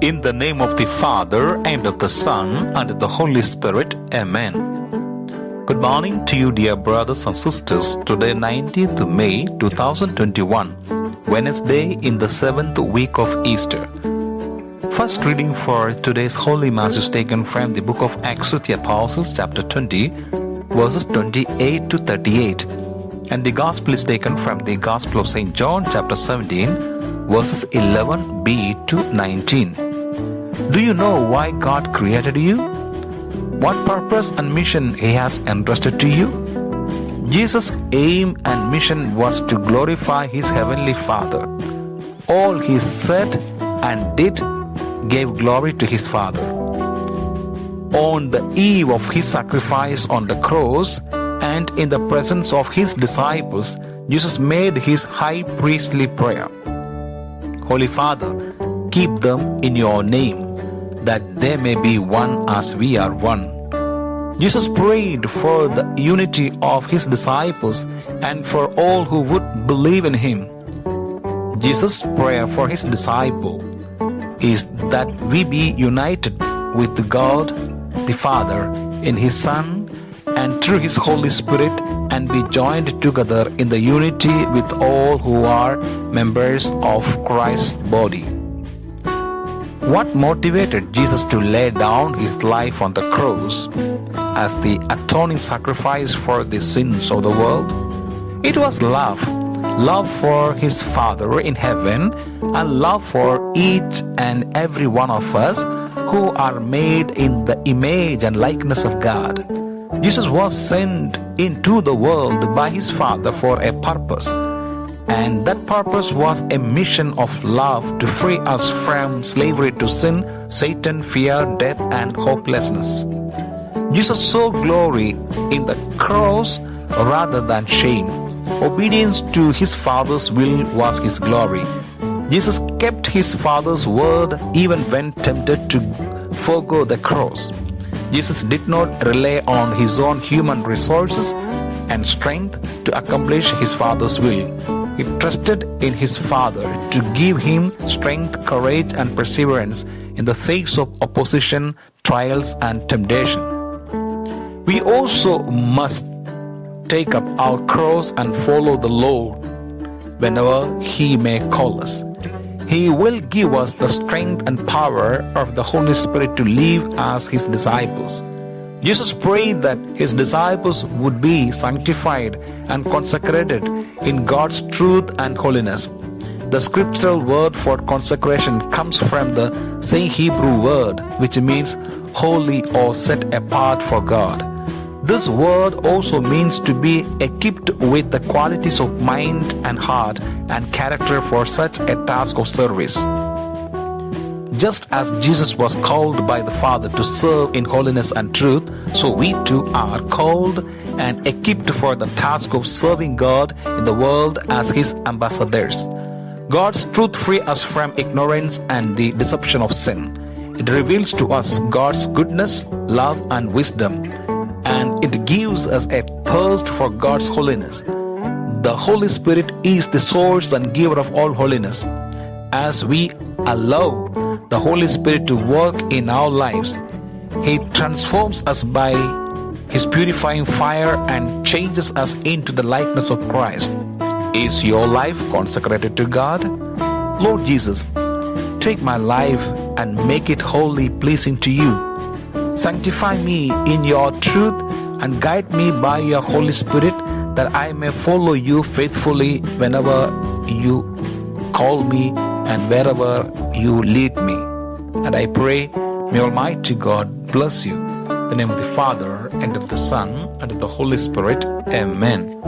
In the name of the Father, and of the Son, and of the Holy Spirit. Amen. Good morning to you, dear brothers and sisters. Today, 19th May 2021, Wednesday in the 7th week of Easter. First reading for today's Holy Mass is taken from the book of Acts of the Apostles, chapter 20, verses 28 to 38. And the Gospel is taken from the Gospel of St. John, chapter 17, verses 11b to 19. Do you know why God created you? What purpose and mission He has entrusted to you? Jesus' aim and mission was to glorify His Heavenly Father. All He said and did gave glory to His Father. On the eve of His sacrifice on the cross, and in the presence of His disciples, Jesus made His high priestly prayer. Holy Father, keep them in your name, that they may be one as we are one. Jesus prayed for the unity of His disciples and for all who would believe in Him. Jesus' prayer for His disciple is that we be united with God the Father in His Son and through His Holy Spirit, and be joined together in the unity with all who are members of Christ's body. What motivated Jesus to lay down His life on the cross as the atoning sacrifice for the sins of the world? It was love for His Father in heaven, and love for each and every one of us who are made in the image and likeness of God. Jesus was sent into the world by His Father for a purpose, and that purpose was a mission of love to free us from slavery to sin, Satan, fear, death, and hopelessness. Jesus saw glory in the cross rather than shame. Obedience to His Father's will was His glory. Jesus kept His Father's word even when tempted to forego the cross. Jesus did not rely on His own human resources and strength to accomplish His Father's will. He trusted in His Father to give Him strength, courage, and perseverance in the face of opposition, trials, and temptation. We also must take up our cross and follow the Lord whenever He may call us. He will give us the strength and power of the Holy Spirit to live as His disciples. Jesus prayed that His disciples would be sanctified and consecrated in God's truth and holiness. The scriptural word for consecration comes from the same Hebrew word which means holy or set apart for God. This word also means to be equipped with the qualities of mind and heart and character for such a task of service. Just as Jesus was called by the Father to serve in holiness and truth, so we too are called and equipped for the task of serving God in the world as His ambassadors. God's truth frees us from ignorance and the deception of sin. It reveals to us God's goodness, love, and wisdom, and it gives us a thirst for God's holiness. The Holy Spirit is the source and giver of all holiness. As we allow the Holy Spirit to work in our lives, He transforms us by His purifying fire and changes us into the likeness of Christ. Is your life consecrated to God? Lord Jesus, take my life and make it wholly pleasing to You. Sanctify me in Your truth and guide me by Your Holy Spirit, that I may follow You faithfully whenever You call me and wherever You lead me. And I pray, may Almighty God bless you. In the name of the Father, and of the Son, and of the Holy Spirit. Amen.